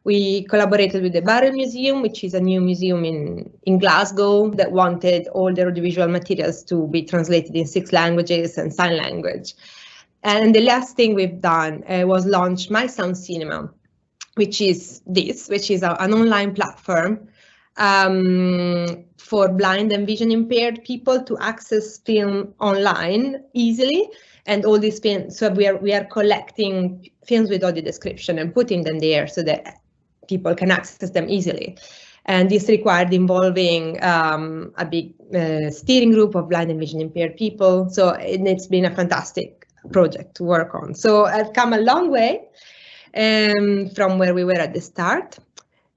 We collaborated with the Barrow Museum, which is a new museum in Glasgow that wanted all their audiovisual materials to be translated in 6 languages and sign language. And the last thing we've done was launch My Sound Cinema, which is an online platform for blind and vision impaired people to access film online easily. And all these films, so we are collecting films with audio description and putting them there so that people can access them easily. And this required involving a big steering group of blind and vision impaired people. So it's been a fantastic project to work on. So I've come a long way from where we were at the start.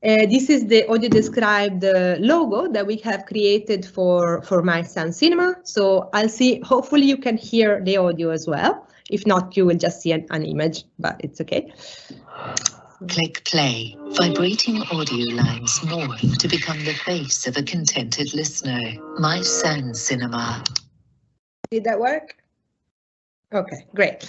This is the audio described logo that we have created for My Sound Cinema. So I'll see, hopefully you can hear the audio as well. If not, you will just see an image, but it's okay. Click play. Vibrating audio lines morph to become the face of a contented listener. My Sound Cinema. Did that work? Okay, great.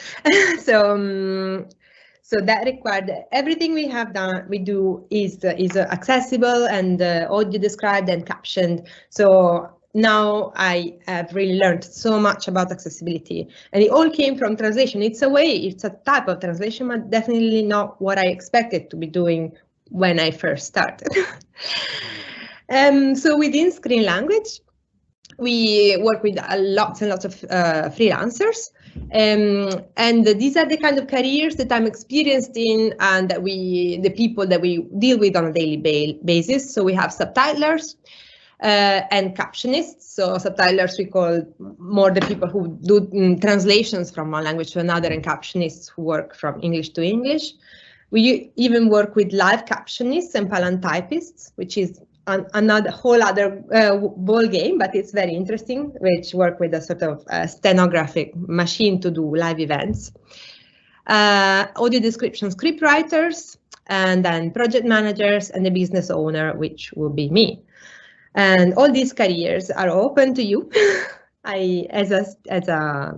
So that required everything we have done. We do is accessible and audio described and captioned. So now I have really learned so much about accessibility, and it all came from translation. It's a type of translation, but definitely not what I expected to be doing when I first started. So within screen language, we work with lots and lots of freelancers. And these are the kind of careers that I'm experienced in and that the people that we deal with on a daily basis. So we have subtitlers and captionists. So subtitlers we call more the people who do translations from one language to another, and captionists who work from English to English. We even work with live captionists and palantypists, which is another whole other ball game, but it's very interesting, which work with a sort of stenographic machine to do live events. Audio description script writers, and then project managers and the business owner, which will be me. And all these careers are open to you. I, as a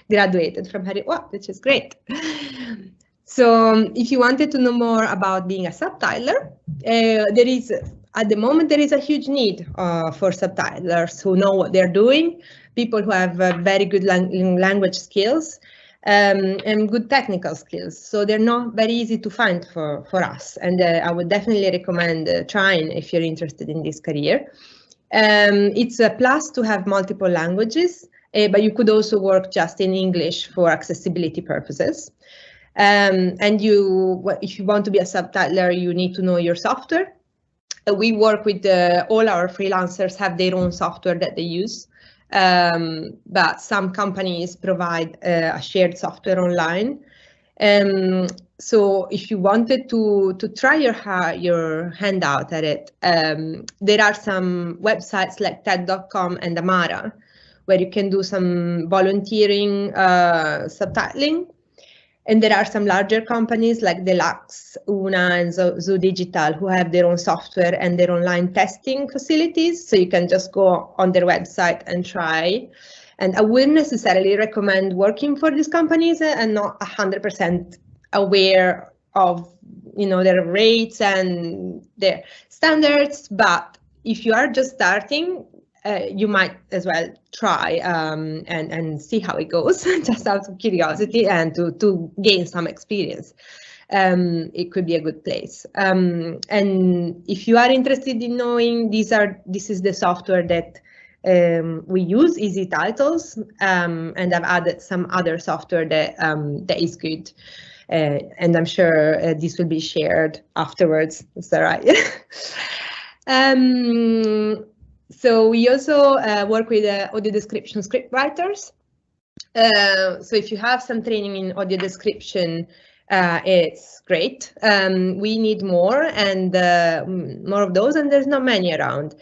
graduated from Heriot Watt, which is great. So if you wanted to know more about being a subtitler, at the moment, there is a huge need for subtitlers who know what they're doing, people who have very good language skills and good technical skills. So they're not very easy to find for us. And I would definitely recommend trying if you're interested in this career. It's a plus to have multiple languages, but you could also work just in English for accessibility purposes. And if you want to be a subtitler, you need to know your software. We work with all our freelancers have their own software that they use, but some companies provide a shared software online. So if you wanted to try your hand out at it, there are some websites like TED.com and Amara, where you can do some volunteering subtitling. And there are some larger companies like Deluxe, Una, and Zoo Digital who have their own software and their online testing facilities. So you can just go on their website and try. And I wouldn't necessarily recommend working for these companies and not 100% aware of their rates and their standards. But if you are just starting, you might as well try and see how it goes, just out of curiosity and to gain some experience. It could be a good place. And if you are interested in knowing, this is the software that we use, Easy Titles, and I've added some other software that is good. And I'm sure this will be shared afterwards. Is that right? So we also work with audio description script writers. So if you have some training in audio description, it's great. We need more and more of those, and there's not many around.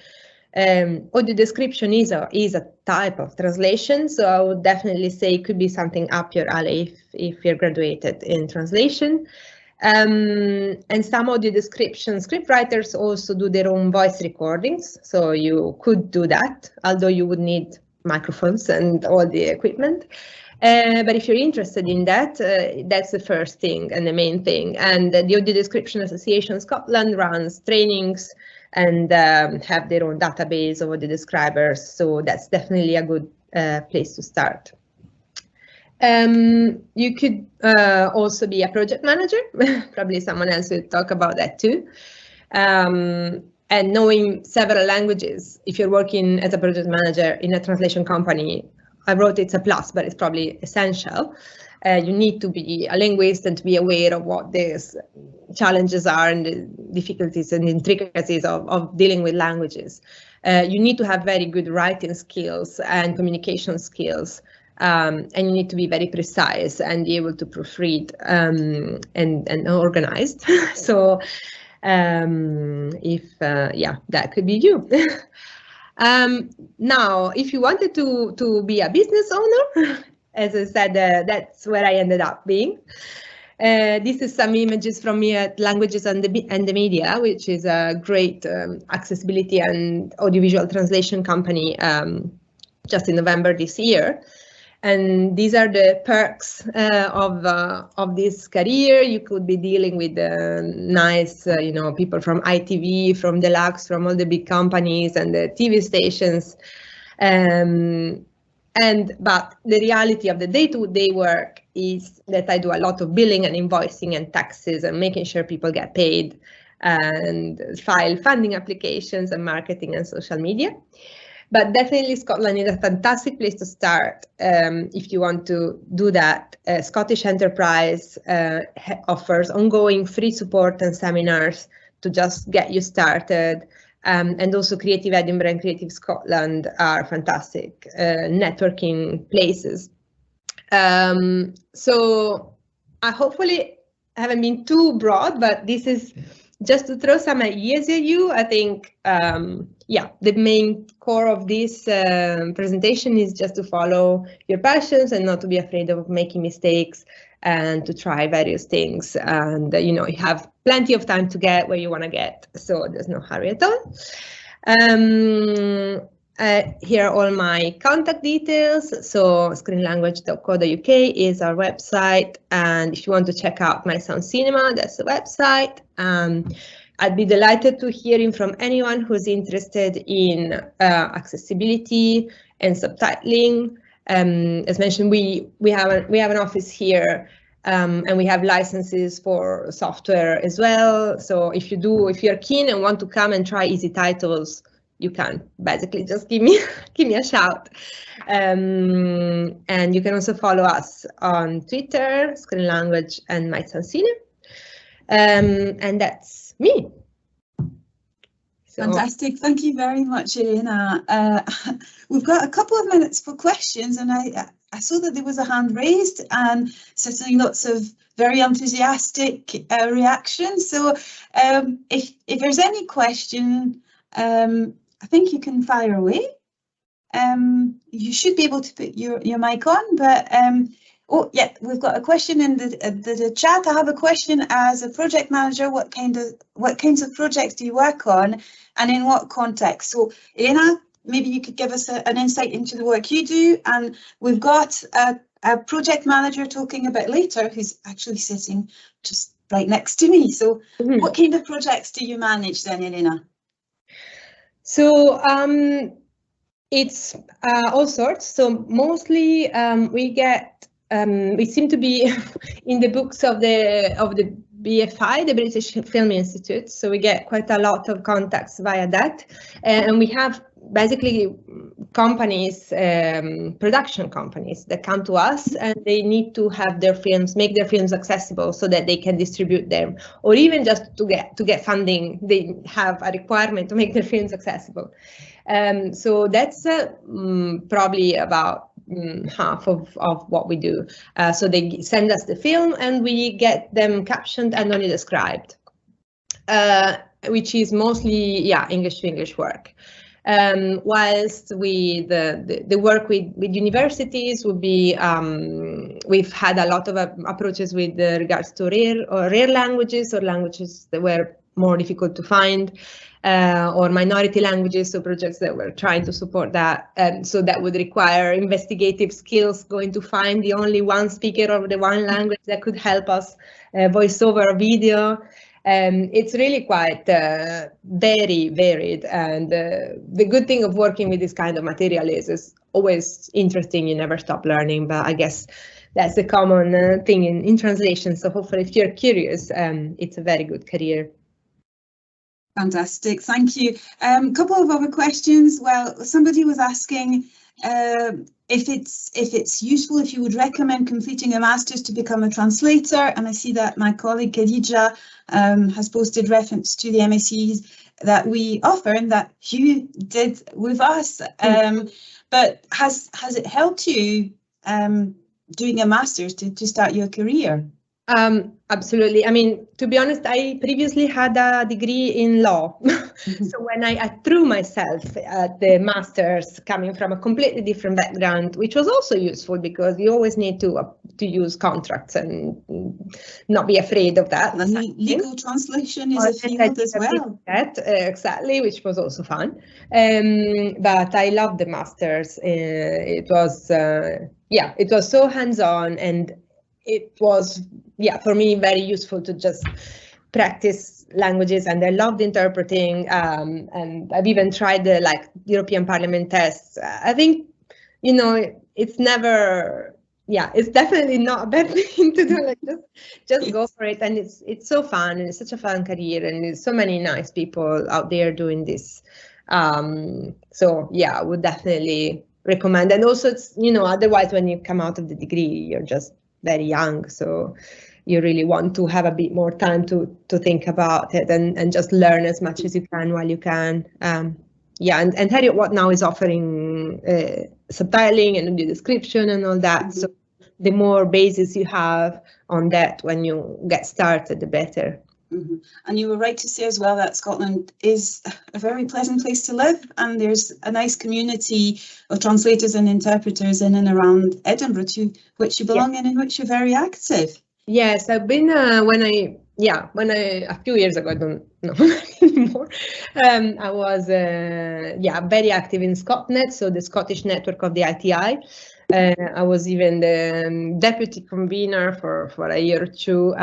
Audio description is a type of translation, so I would definitely say it could be something up your alley if you're graduated in translation. And some audio description script writers also do their own voice recordings, so you could do that, although you would need microphones and all the equipment. But if you're interested in that, that's the first thing and the main thing. And the Audio Description Association Scotland runs trainings and have their own database of audio describers. So that's definitely a good place to start. You could also be a project manager. Probably someone else will talk about that too. And knowing several languages, if you're working as a project manager in a translation company, I wrote it's a plus, but it's probably essential. You need to be a linguist and to be aware of what these challenges are and the difficulties and intricacies of dealing with languages. You need to have very good writing skills and communication skills, and you need to be very precise and be able to proofread and organized. So yeah, that could be you. Now, if you wanted to be a business owner, as I said, that's where I ended up being. This is some images from me at Languages and the Media, which is a great accessibility and audiovisual translation company just in November this year. And these are the perks of this career. You could be dealing with nice, people from ITV, from Deluxe, from all the big companies and the TV stations. But the reality of the day-to-day work is that I do a lot of billing and invoicing and taxes and making sure people get paid and file funding applications and marketing and social media. But definitely Scotland is a fantastic place to start if you want to do that. Scottish Enterprise offers ongoing free support and seminars to just get you started. And also Creative Edinburgh and Creative Scotland are fantastic networking places. So I hopefully haven't been too broad, but this is just to throw some ideas at you. I think, yeah, the main core of this presentation is just to follow your passions and not to be afraid of making mistakes and to try various things. And, you have plenty of time to get where you want to get, so there's no hurry at all. Here are all my contact details. So screenlanguage.co.uk is our website. And if you want to check out My Sound Cinema, that's the website. I'd be delighted to hearing from anyone who's interested in accessibility and subtitling. As mentioned, we have an office here, and we have licenses for software as well. So if you're keen and want to come and try easy titles, you can basically just give me a shout. And you can also follow us on Twitter, Screen Language and My Sound Cinema. And that's me. So. Fantastic. Thank you very much, Elena. We've got a couple of minutes for questions, and I saw that there was a hand raised and certainly lots of very enthusiastic reactions. So if there's any question, I think you can fire away. You should be able to put your mic on, but oh yeah, we've got a question in the chat. I have a question. As a project manager, what kinds of projects do you work on, and in what context? So Elena, maybe you could give us an insight into the work you do, and we've got a project manager talking about later who's actually sitting just right next to me. So what kind of projects do you manage then, Elena? So it's all sorts. So mostly we seem to be in the books of the BFI, the British Film Institute. So we get quite a lot of contacts via that, and we have basically companies, production companies that come to us, and they need to have make their films accessible so that they can distribute them, or even just to get funding, they have a requirement to make their films accessible. So that's probably about half of what we do. So they send us the film and we get them captioned and only described, which is mostly English to English work. Whilst the work with universities would be, we've had a lot of approaches with regards to rare languages or languages where more difficult to find, or minority languages, so projects that were trying to support that. So that would require investigative skills, going to find the only one speaker of the one language that could help us voice over video. It's really quite very varied, and the good thing of working with this kind of material is it's always interesting. You never stop learning, but I guess that's the common thing in translation. So hopefully if you're curious, it's a very good career. Fantastic, thank you. Couple of other questions. Well, somebody was asking if it's useful, if you would recommend completing a master's to become a translator, and I see that my colleague Khadija has posted reference to the MSCs that we offer and that you did with us. But has it helped you doing a master's to start your career? Absolutely. I mean, to be honest, I previously had a degree in law. So when I threw myself at the master's coming from a completely different background, which was also useful because you always need to use contracts and not be afraid of that. Legal translation is a field as well. Exactly, which was also fun. But I loved the master's. It was, it was so hands-on, and it was, for me, very useful to just practice languages, and I loved interpreting, and I've even tried the European Parliament tests. I think, it's never, it's definitely not a bad thing to do. Just go for it, and it's so fun, and it's such a fun career, and there's so many nice people out there doing this. So I would definitely recommend. And also, it's otherwise when you come out of the degree, you're just very young, so you really want to have a bit more time to think about it and just learn as much as you can while you can. And Heriot Watt now is offering subtitling and audio description and all that. So the more basis you have on that when you get started, the better. And you were right to say as well that Scotland is a very pleasant place to live, and there's a nice community of translators and interpreters in and around Edinburgh, to which you belong in which you're very active. Yes, I've been when I a few years ago, I don't know anymore. I was very active in ScotNet, so the Scottish network of the ITI. I was even the deputy convener for a year or two,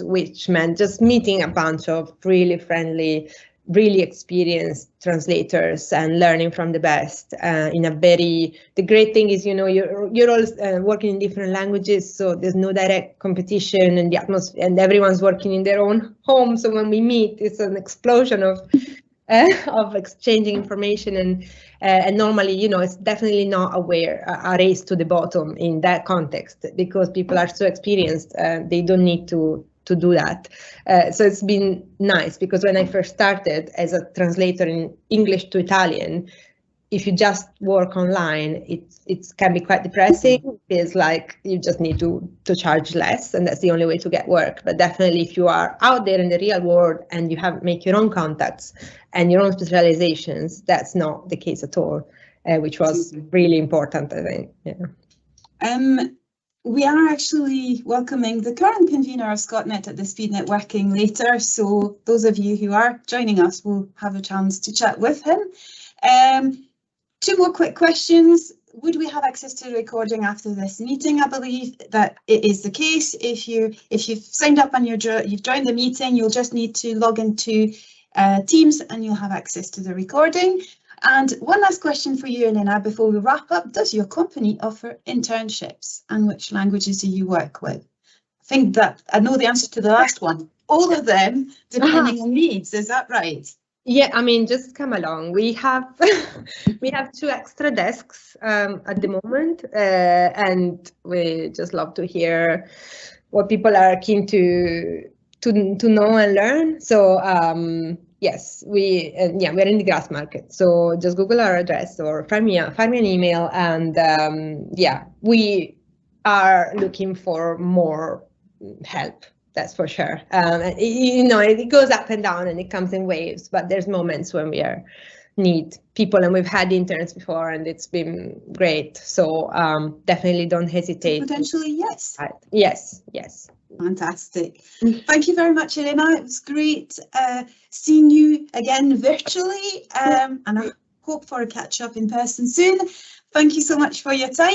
which meant just meeting a bunch of really friendly, really experienced translators and learning from the best. The great thing is, you're all working in different languages, so there's no direct competition, and the atmosphere, and everyone's working in their own home. So when we meet, it's an explosion of exchanging information, and normally, it's definitely not a race to the bottom in that context, because people are so experienced, they don't need to do that. So it's been nice, because when I first started as a translator in English to Italian, if you just work online, it can be quite depressing. It feels like you just need to charge less, and that's the only way to get work. But definitely, if you are out there in the real world and you make your own contacts and your own specializations, that's not the case at all, which was really important, I think. Yeah. We are actually welcoming the current convener of ScotNet at the Speed Networking later, so those of you who are joining us will have a chance to chat with him. Two more quick questions. Would we have access to the recording after this meeting? I believe that it is the case. If you've signed up and you've joined the meeting, you'll just need to log into Teams and you'll have access to the recording. And one last question for you, Elena, before we wrap up. Does your company offer internships, and which languages do you work with? I think that I know the answer to the last one. All of them, depending on needs. Is that right? Yeah, I mean, just come along. We have 2 extra desks at the moment, and we just love to hear what people are keen to know and learn. So yes, we're in the Grassmarket. So just Google our address or find me an email, and we are looking for more help. That's for sure. It goes up and down and it comes in waves, but there's moments when we are need people, and we've had interns before and it's been great. So definitely don't hesitate. So potentially, yes. Yes. Fantastic. Thank you very much, Elena. It was great seeing you again virtually, and I hope for a catch up in person soon. Thank you so much for your time.